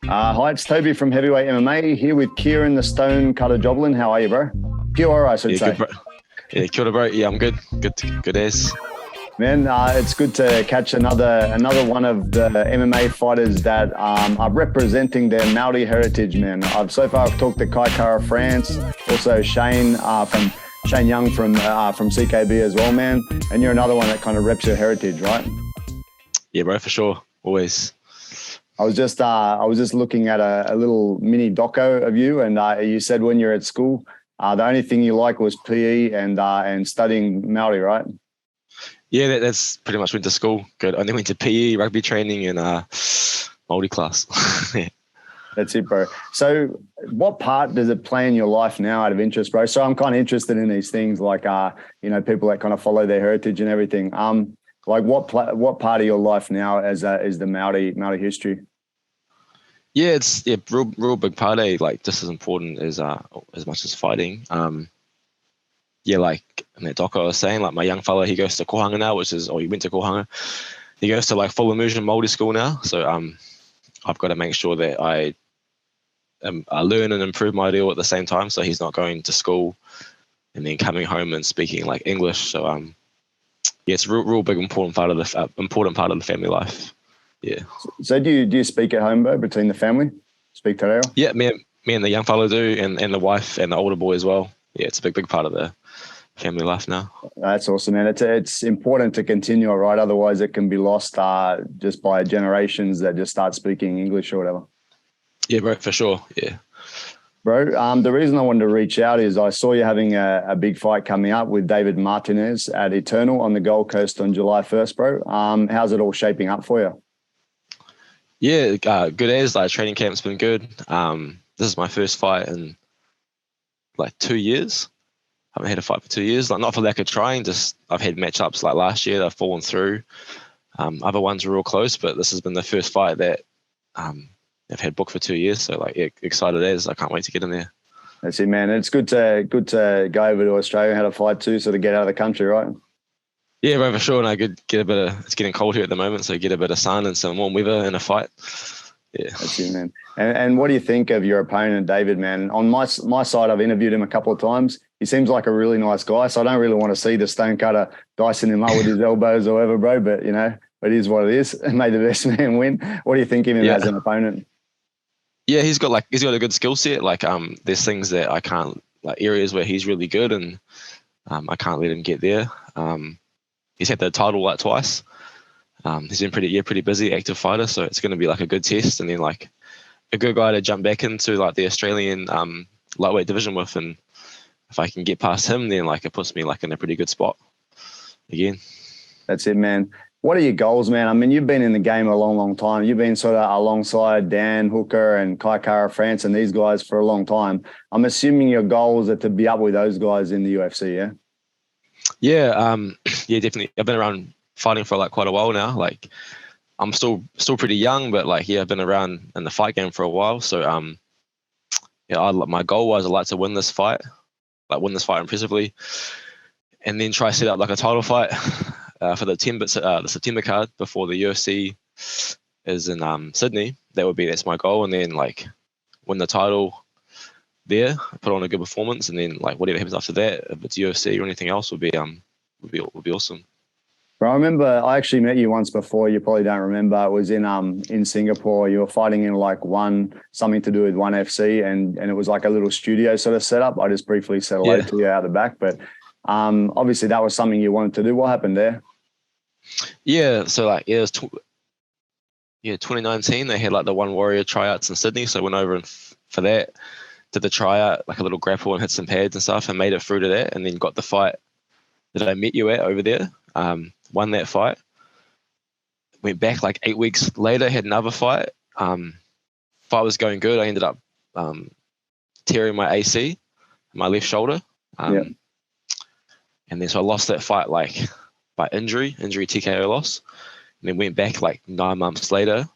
Hi, it's Toby from Heavyweight MMA here with Kieran the Stone Cutter Joblin. How are you, bro? Pure, I should say. Good, bro. Yeah, kia ora, bro. Yeah, I'm good. Good as. Man, it's good to catch another one of the MMA fighters that are representing their Maori heritage, man. I've talked to Karl France, also Shane Young from CKB as well, man. And you're another one that kind of reps your heritage, right? Yeah, bro, for sure. Always. I was just looking at a little mini doco of you, and you said when you're at school, the only thing you like was PE and studying Maori, right? Yeah, that's pretty much went to school. Good. Only went to PE, rugby training, and Maori class. Yeah. That's it, bro. So what part does it play in your life now out of interest, bro? So I'm kind of interested in these things like, people that kind of follow their heritage and everything. Like what part of your life now is the Maori history? Yeah, it's real big part. Like just as important as much as fighting. Yeah, like in that doco I was saying, like my young fella, he goes to kohanga now, he went to kohanga. He goes to like full immersion Māori school now. So I've got to make sure that I learn and improve my deal at the same time. So he's not going to school and then coming home and speaking like English. So yeah, it's a real big important part of the family life. Yeah. So do you speak at home, bro, between the family? Speak te reo? Yeah, me and the young fellow do, and the wife and the older boy as well. Yeah, it's a big part of the family life now. That's awesome, man. It's important to continue, right? Otherwise it can be lost just by generations that just start speaking English or whatever. Yeah, bro, for sure. Yeah. Bro, the reason I wanted to reach out is I saw you having a big fight coming up with David Martinez at Eternal on the Gold Coast on July 1st, bro. How's it all shaping up for you? Yeah, good as. Like training camp's been good. This is my first fight in like 2 years. I haven't had a fight for 2 years. Like not for lack of trying, just I've had matchups like last year that I've fallen through. Other ones were real close, but this has been the first fight that I've had booked for 2 years. So like, yeah, excited as. I can't wait to get in there. That's it, man. It's good to go over to Australia and have a fight too, so to get out of the country, right? Yeah, bro, for sure. And I could get a bit of, it's getting cold here at the moment, so get a bit of sun and some warm weather in a fight. Yeah. That's it, man. And what do you think of your opponent, David, man? On my side, I've interviewed him a couple of times. He seems like a really nice guy, so I don't really want to see the Stonecutter dicing him up with his elbows or whatever, bro. But, it is what it is. May the best man win. What do you think of him as an opponent? Yeah, he's got a good skill set. Like, there's things that I can't, like areas where he's really good and I can't let him get there. He's had the title like twice. He's been pretty busy, active fighter. So it's going to be like a good test, and then like a good guy to jump back into like the Australian lightweight division with. And if I can get past him, then like it puts me like in a pretty good spot again. That's it, man. What are your goals, man? I mean, you've been in the game a long, long time. You've been sort of alongside Dan Hooker and Kara France and these guys for a long time. I'm assuming your goals are to be up with those guys in the UFC, yeah? Yeah, yeah, definitely. I've been around fighting for like quite a while now. Like, I'm still pretty young, but like, yeah, I've been around in the fight game for a while. So, yeah, my goal was I'd like to win this fight impressively, and then try to set up like a title fight for the September card before the UFC is in Sydney. That's my goal, and then like win the title there, put on a good performance, and then like whatever happens after that, if it's UFC or anything else, would be awesome. Bro, I remember I actually met you once before. You probably don't remember. It was in Singapore. You were fighting in like something to do with ONE FC, and it was like a little studio sort of setup. I just briefly said hello to you out the back, but obviously that was something you wanted to do. What happened there? Yeah, so like it was 2019. They had like the One Warrior tryouts in Sydney, so I went over for that. Did the tryout, like a little grapple and hit some pads and stuff, and made it through to that, and then got the fight that I met you at over there. Won that fight. Went back like 8 weeks later, had another fight. Fight was going good. I ended up tearing my AC, my left shoulder. And then so I lost that fight like by injury TKO loss. And then went back like 9 months later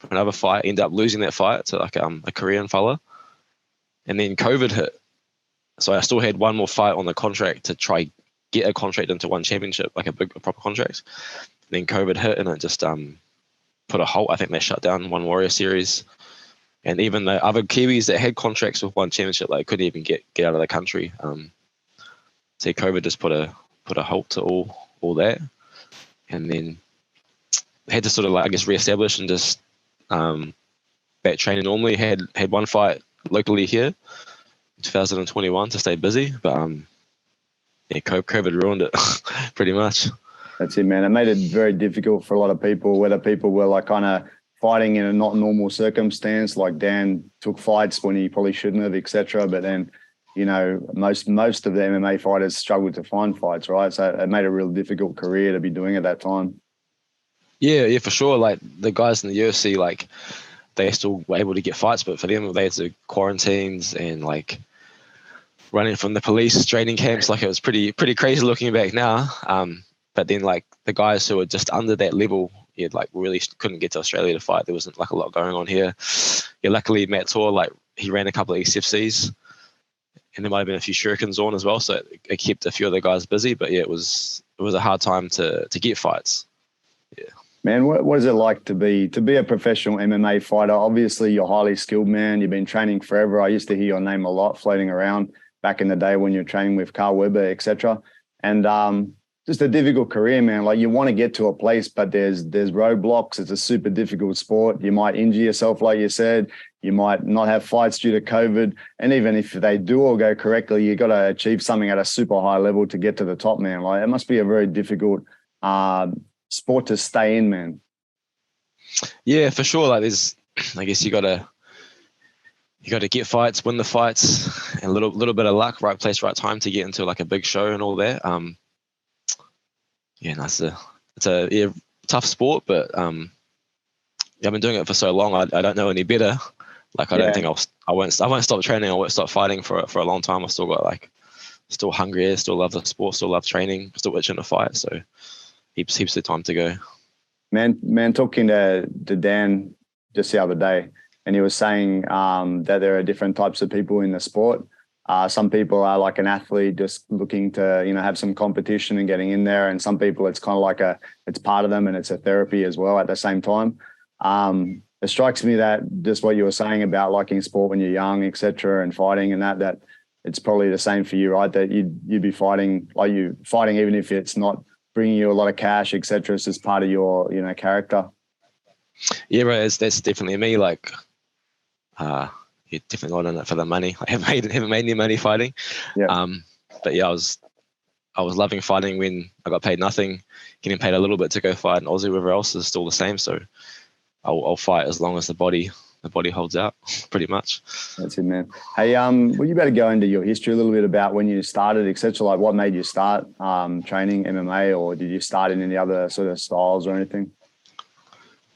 for another fight. Ended up losing that fight to like a Korean fella. And then COVID hit. So I still had one more fight on the contract to try get a contract into one championship, like a proper contract. Then COVID hit and it just put a halt. I think they shut down One Warrior series And even the other Kiwis that had contracts with one championship, like couldn't even get out of the country. So COVID just put a halt to all that, and then had to sort of like, I guess, reestablish and just back training normally. Had one fight locally here in 2021 to stay busy, but yeah, COVID ruined it pretty much. That's it, man. It made it very difficult for a lot of people, whether people were like kind of fighting in a not normal circumstance, like Dan took fights when he probably shouldn't have, etc. But then, you know, most of the MMA fighters struggled to find fights, right? So it made a real difficult career to be doing at that time. Yeah, for sure. Like the guys in the UFC, like they still were able to get fights, but for them, they had to quarantines and like running from the police training camps. Like it was pretty crazy looking back now. But then like the guys who were just under that level, yeah, like really couldn't get to Australia to fight. There wasn't like a lot going on here. Yeah, luckily Matt Tor, like he ran a couple of SFCs, and there might have been a few shurikens on as well, so it kept a few of the guys busy. But yeah, it was a hard time to get fights. Yeah. Man, what is it like to be a professional MMA fighter? Obviously, you're highly skilled, man. You've been training forever. I used to hear your name a lot floating around back in the day when you're training with Karl Weber, etc. And just a difficult career, man. Like you want to get to a place, but there's roadblocks. It's a super difficult sport. You might injure yourself, like you said. You might not have fights due to COVID. And even if they do all go correctly, you got to achieve something at a super high level to get to the top, man. Like it must be a very difficult sport to stay in, man. Yeah, for sure. Like I guess you got to get fights, win the fights, and a little bit of luck, right place, right time to get into like a big show and all that. Yeah, no, it's a tough sport, but I've been doing it for so long. I don't know any better. Like I don't think I won't stop training. I won't stop fighting for a long time. I still got still hungry, still love the sport, still love training, still itching to fight. So heaps of time to go. Man, talking to Dan just the other day, and he was saying that there are different types of people in the sport. Some people are like an athlete just looking to, you know, have some competition and getting in there. And some people, it's kind of like it's part of them and it's a therapy as well at the same time. It strikes me that just what you were saying about liking sport when you're young, et cetera, and fighting and that it's probably the same for you, right? That you'd be fighting even if it's not bringing you a lot of cash, et cetera. It's just part of your, you know, character. Yeah, right. That's definitely me. Like, you're definitely not in it for the money. I haven't made any money fighting. Yeah. But yeah, I was loving fighting when I got paid nothing. Getting paid a little bit to go fight in Aussie, wherever else is still the same. So I'll fight as long as the body holds out, pretty much. That's it, man. Hey, well, you better go into your history a little bit about when you started, et cetera. Like what made you start training MMA, or did you start in any other sort of styles or anything?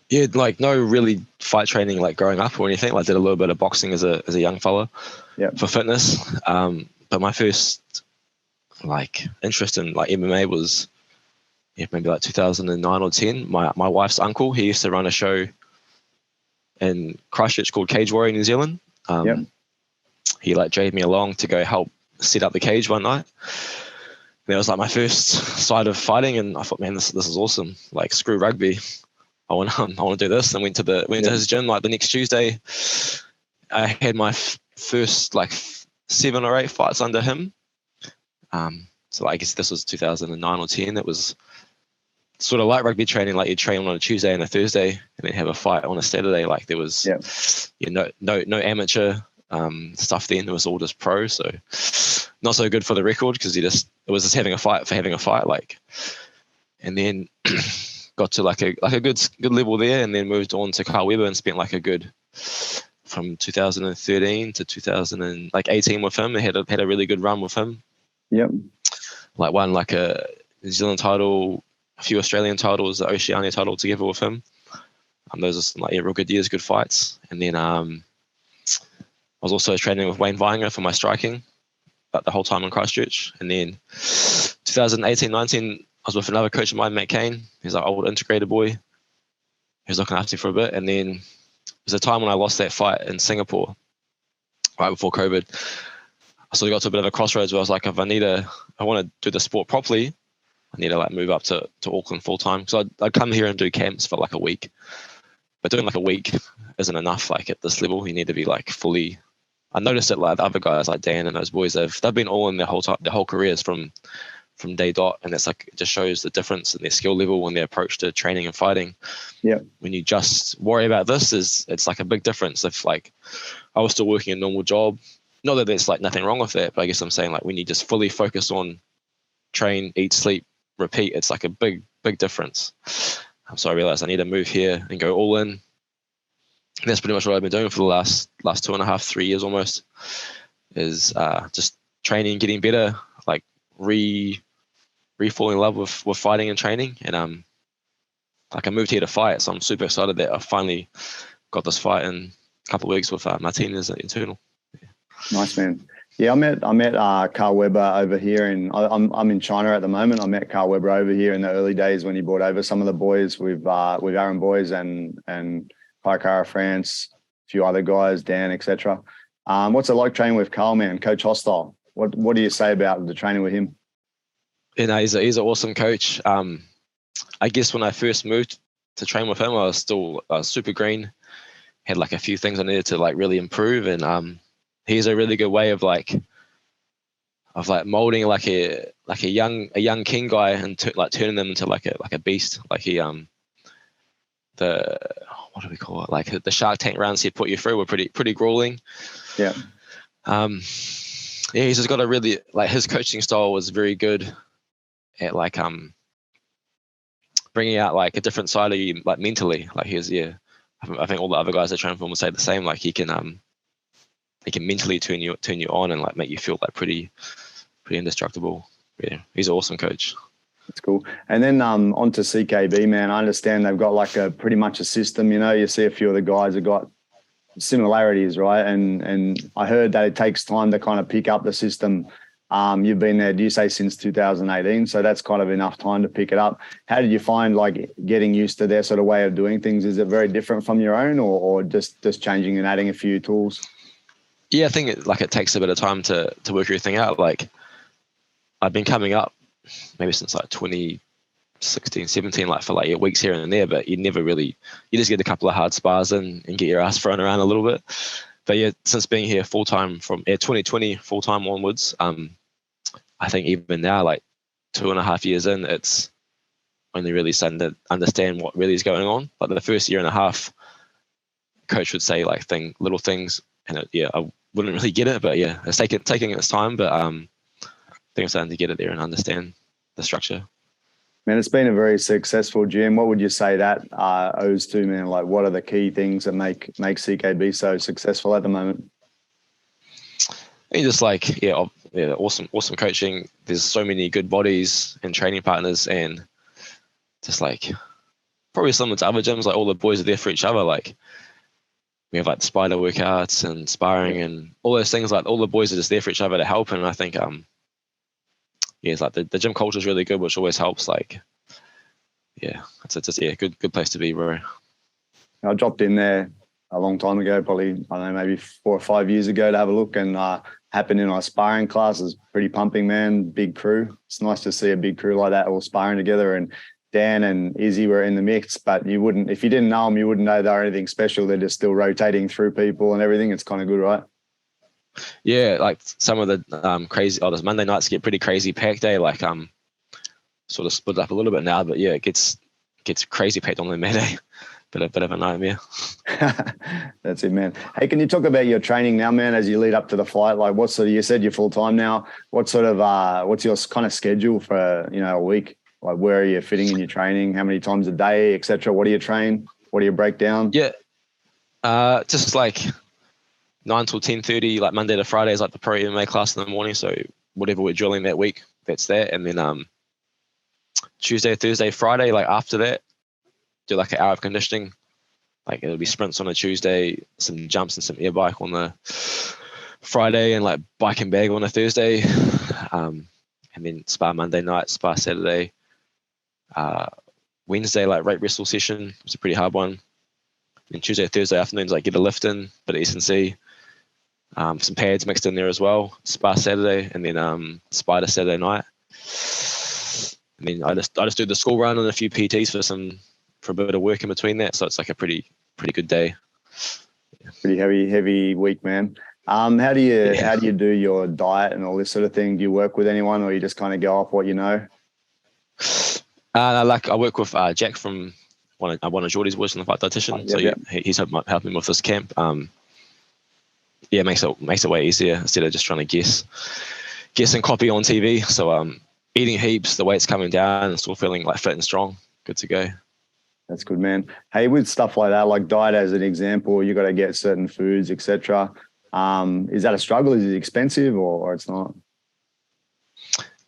Yeah, like no really fight training like growing up or anything. Like did a little bit of boxing as a young fella, for fitness. But my first like interest in like MMA was maybe like 2009 or 10. My wife's uncle, he used to run a show in Christchurch called Cage Warrior New Zealand. He like dragged me along to go help set up the cage one night. And that was like my first sight of fighting, and I thought, man, this is awesome. Like screw rugby. I want to do this, and went to his gym like the next Tuesday. I had my first like 7 or 8 fights under him. So I guess this was 2009 or 10. It was sort of like rugby training, like you train on a Tuesday and a Thursday, and then have a fight on a Saturday. Like there was no amateur stuff then. It was all just pro. So not so good for the record because it was just having a fight for having a fight. Like, and then. Got to like a good level there, and then moved on to Karl Weber and spent like a good from 2013 to 2018 with him. I had a really good run with him. Yep. Like won like a New Zealand title, a few Australian titles, the Oceania title together with him. Those are some like real good years, good fights. And then I was also training with Wayne Weinger for my striking, but the whole time in Christchurch. And then 2018-19. I was with another coach of mine, Matt Kane. He's like old integrated boy. He was looking after me for a bit. And then it was a time when I lost that fight in Singapore, right before COVID. I sort of got to a bit of a crossroads where I was like, if I want to do the sport properly, I need to like move up to Auckland full time. So I'd come here and do camps for like a week. but doing like a week isn't enough. Like at this level, you need to be like fully. I noticed it like the other guys like Dan and those boys, they've been all in their whole careers from day dot, and it's like it just shows the difference in their skill level and their approach to training and fighting. Yeah. When you just worry about this, it's like a big difference. If like I was still working a normal job, not that there's like nothing wrong with that, but I guess I'm saying like when you just fully focus on train, eat, sleep, repeat, it's like a big difference. So I realized I need to move here and go all in. And that's pretty much what I've been doing for the last 2.5, 3 years almost, is just training, getting better, like falling in love with fighting and training. And like I moved here to fight, so I'm super excited that I finally got this fight in a couple of weeks with Martinez at Internal. Nice, man. Yeah, I met Karl Weber over here, and I'm in China at the moment. I met Karl Weber over here in the early days when he brought over some of the boys with Aaron Boys and Karl France, a few other guys, Dan, etc. What's it like training with Karl, man? Coach Hostile. What do you say about the training with him? You know, he's an awesome coach. I guess when I first moved to train with him, I was still super green. Had like a few things I needed to like really improve, and he's a really good way of molding like a young king guy and turning them into like a beast. Like he what do we call it? Like the Shark Tank rounds he put you through were pretty grueling. Yeah. Yeah, he's just got a really like his coaching style was very good at like bringing out like a different side of you like mentally. Like I think all the other guys that train for him will say the same. Like he can mentally turn you on and like make you feel like pretty indestructible. Yeah, he's an awesome coach. That's cool. And then on to CKB, man. I understand they've got like pretty much a system. You know, you see a few of the guys have got similarities, right? And I heard that it takes time to kind of pick up the system. You've been there, do you say, since 2018? So that's kind of enough time to pick it up. How did you find like getting used to their sort of way of doing things? Is it very different from your own, or just changing and adding a few tools? Yeah, I think it takes a bit of time to work everything out. Like I've been coming up maybe since like 2016, 17, like for like weeks here and there, but you just get a couple of hard spars and get your ass thrown around a little bit. But yeah, since being here full time from 2020 full time onwards, I think even now, like 2.5 years in, it's only really starting to understand what really is going on. Like the first year and a half, coach would say like little things, and I wouldn't really get it. But yeah, it's taking its time. But I think I'm starting to get it there and understand the structure. Man, it's been a very successful gym. What would you say that owes to, man? Like, what are the key things that make CKB so successful at the moment? And just like, awesome coaching. There's so many good bodies and training partners, and just like probably similar to other gyms, like all the boys are there for each other. Like we have like the spider workouts and sparring and all those things. Like all the boys are just there for each other to help. And I think, it's like the gym culture is really good, which always helps. Like, yeah, it's just good place to be, bro. I dropped in there a long time ago, probably, I don't know, maybe 4 or 5 years ago to have a look, and happened in our sparring classes. Pretty pumping, man. Big crew. It's nice to see a big crew like that all sparring together. And Dan and Izzy were in the mix, but you wouldn't, if you didn't know them, you wouldn't know they're anything special. They're just still rotating through people and everything. It's kind of good, right? Yeah, like some of the crazy, those Monday nights get pretty crazy packed day. Like sort of split up a little bit now, but yeah, it gets crazy packed on the Monday. Bit of a nightmare. That's it, man. Hey, can you talk about your training now, man, as you lead up to the fight? Like, you said you're full time now. What sort of what's your kind of schedule for a week? Like, where are you fitting in your training? How many times a day, etc.? What do you train? What do you break down? Yeah, just like 9 till 10:30, like Monday to Friday is like the pro MMA class in the morning. So whatever we're drilling that week, that's that. And then Tuesday, Thursday, Friday, like after that, do like an hour of conditioning. Like it'll be sprints on a Tuesday, some jumps and some air bike on the Friday, and like bike and bag on a Thursday. And then spar Monday night, spar Saturday. Wednesday, like rate wrestle session. It's a pretty hard one. And Tuesday, Thursday afternoons, like get a lift in, bit of S&C. Some pads mixed in there as well. Spar Saturday, and then spider Saturday night. And then I just do the school run and a few PTs for a bit of work in between that. So it's like a pretty pretty good day. Pretty heavy week, man. How do you do your diet and all this sort of thing? Do you work with anyone, or you just kind of go off what you know? I work with Jack from one of Geordie's boys from the Fight Dietitian. He's helping me with this camp. It makes it way easier instead of just trying to guess and copy on TV. So eating heaps, the weight's coming down, and still feeling like fit and strong. Good to go. That's good, man. Hey, with stuff like that, like diet as an example, you got to get certain foods, etc. Is that a struggle? Is it expensive, or it's not?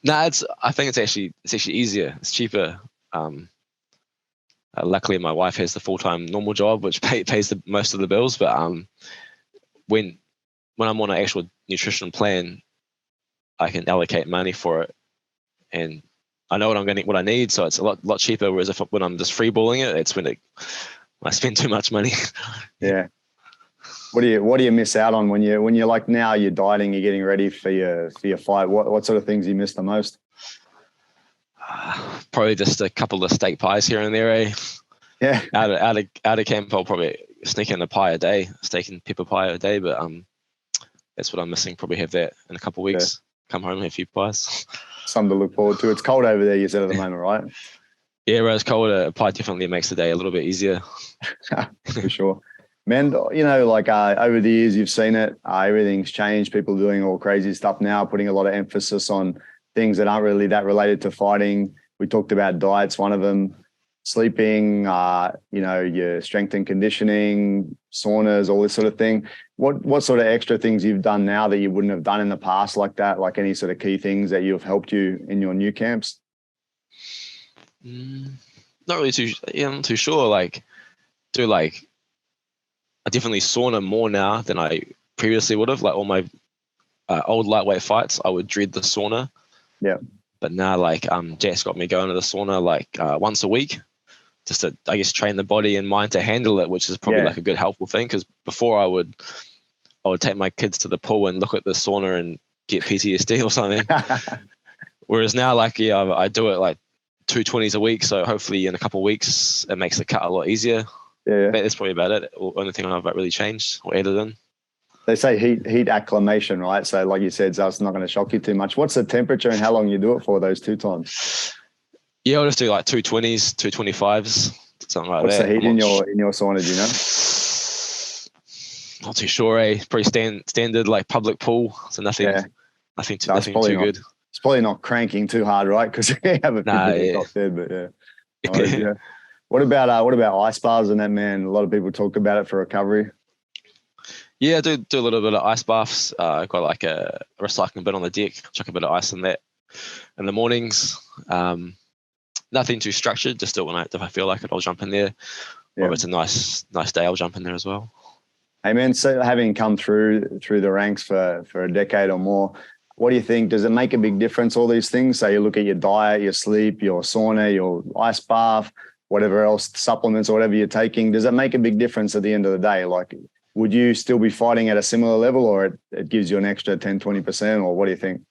No, I think it's actually easier. It's cheaper. Luckily, my wife has the full-time normal job, which pays the most of the bills. But when I'm on an actual nutrition plan, I can allocate money for it, and I know what I need, so it's a lot cheaper. Whereas when I'm just freeballing it, it's when I spend too much money. Yeah. What do you miss out on when you're like now you're dieting, you're getting ready for your fight? What sort of things do you miss the most? Probably just a couple of steak pies here and there. Yeah. Out of camp, I'll probably sneak in a pie a day, steak and pepper pie a day. But that's what I'm missing. Probably have that in a couple of weeks. Yeah. Come home and have a few pies. Something to look forward to. It's cold over there, you said, at the moment, right? Yeah, where it's cold, a pie definitely makes the day a little bit easier. For sure. Man, like over the years, you've seen it. Everything's changed. People doing all crazy stuff now, putting a lot of emphasis on things that aren't really that related to fighting. We talked about diets, one of them, sleeping, your strength and conditioning, saunas, all this sort of thing. What sort of extra things you've done now that you wouldn't have done in the past like that? Like any sort of key things that have helped you in your new camps? Not really I'm not too sure. I definitely sauna more now than I previously would have. Like all my old lightweight fights, I would dread the sauna. Yeah. But now, Jack's got me going to the sauna once a week, just to, I guess, train the body and mind to handle it, which is probably a good helpful thing. Because before I would take my kids to the pool and look at the sauna and get PTSD or something. Whereas now, I do it 2 20s a week. So hopefully in a couple of weeks, it makes the cut a lot easier. Yeah. That's probably about it. The only thing I've really changed or added in. They say heat acclimation, right? So like you said, so it's not going to shock you too much. What's the temperature and how long you do it for those 2 times? Yeah, I'll just do 220s, 225s, something like that. What's the heat in your sauna, do you know? Not too sure, Pretty standard public pool. So nothing too good. It's probably not cranking too hard, right? Because you have a few top there, but yeah. What about ice baths and that, man? A lot of people talk about it for recovery. Yeah, I do a little bit of ice baths. I've got a recycling bin on the deck. Chuck a bit of ice in that in the mornings. Nothing too structured. Just do it if I feel like it, I'll jump in there. Yeah. Or if it's a nice day, I'll jump in there as well. Hey man, so having come through the ranks for a decade or more, what do you think? Does it make a big difference, all these things? So you look at your diet, your sleep, your sauna, your ice bath, whatever else, supplements or whatever you're taking. Does it make a big difference at the end of the day? Would you still be fighting at a similar level, or it gives you an extra 10, 20%, or what do you think?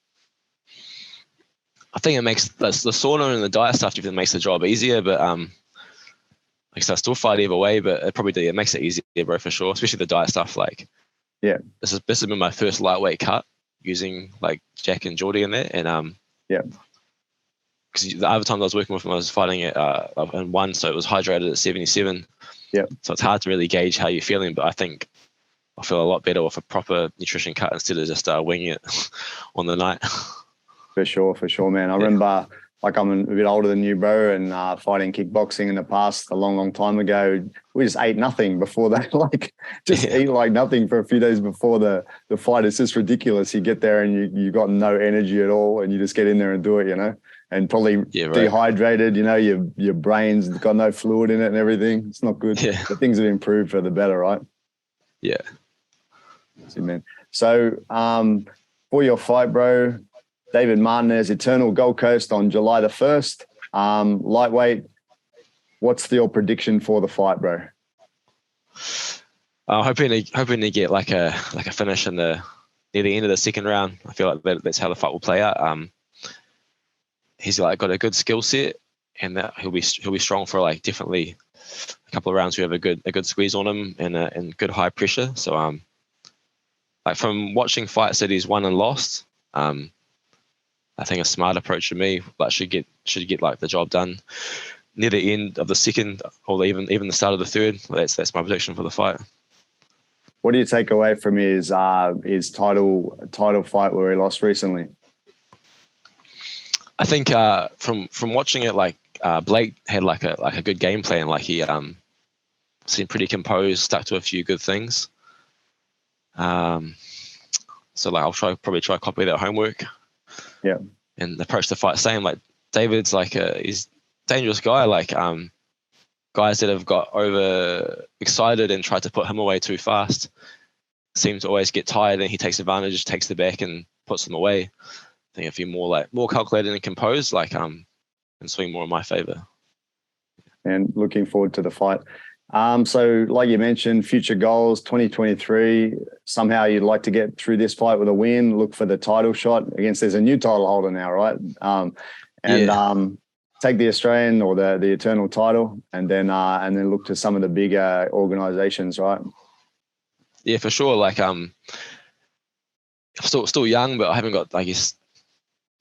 I think it makes the sauna and the diet stuff definitely makes the job easier, but I still fight either way, but it makes it easier, bro, for sure. Especially the diet stuff. This has been my first lightweight cut using Jack and Geordie in there, and because the other time I was working with him, I was fighting it in 1, so it was hydrated at 77. Yeah. So it's hard to really gauge how you're feeling, but I think I feel a lot better with a proper nutrition cut instead of just winging it on the night. For sure, man. I remember, I'm a bit older than you, bro, and fighting kickboxing in the past a long, long time ago. We just ate nothing before that. Eat nothing for a few days before the fight. It's just ridiculous. You get there and you got no energy at all, and you just get in there and do it, and probably dehydrated, your brain's got no fluid in it and everything. It's not good. Yeah. But things have improved for the better, right? Yeah. See, man. So for your fight, bro, David Martinez, Eternal Gold Coast on July the 1st. Lightweight, what's your prediction for the fight, bro? Hoping to get a finish near the end of the second round. I feel like that's how the fight will play out. He's got a good skill set, and that he'll be strong for definitely a couple of rounds we have a good squeeze on him and good high pressure. So like from watching fights that he's won and lost, I think a smart approach for me, like should get like the job done near the end of the second or even the start of the third. That's my prediction for the fight. What do you take away from his title fight where he lost recently? I think from watching it, like Blake had like a good game plan. Like he seemed pretty composed, stuck to a few good things. So like I'll probably try copy that homework. Yeah. And approach the fight same. Like David's like he's a dangerous guy. Like guys that have got over excited and tried to put him away too fast seem to always get tired, and he takes advantage, takes the back and puts them away. I think if you're more calculated and composed, like and swing more in my favor. And looking forward to the fight. So like you mentioned, future goals, 2023, somehow you'd like to get through this fight with a win, look for the title shot against, there's a new title holder now, right? Take the Australian or the eternal title and then look to some of the bigger organizations, right? Yeah, for sure. Like I'm still young, but I haven't got, I guess,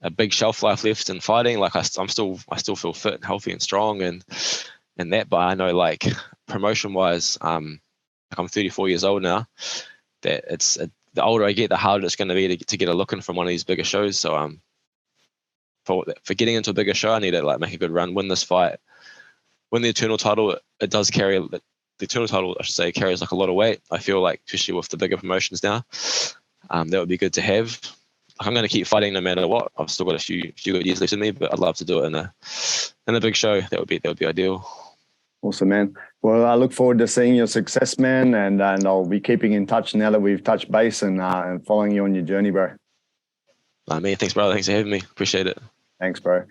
a big shelf life left in fighting. Like I still feel fit and healthy and strong and that, but I know like promotion wise, like I'm 34 years old now, that it's the older I get, the harder it's going to be to get a look in from one of these bigger shows. So for getting into a bigger show, I need to like make a good run, win this fight, win the eternal title. It does carry the eternal title, I should say, carries like a lot of weight. I feel like, especially with the bigger promotions now, that would be good to have. I'm going to keep fighting no matter what. I've still got a few good years left in me, but I'd love to do it in a big show. That would be ideal. Awesome, man. Well, I look forward to seeing your success, man, and I'll be keeping in touch now that we've touched base and following you on your journey, bro. Man, thanks, brother. Thanks for having me. Appreciate it. Thanks, bro.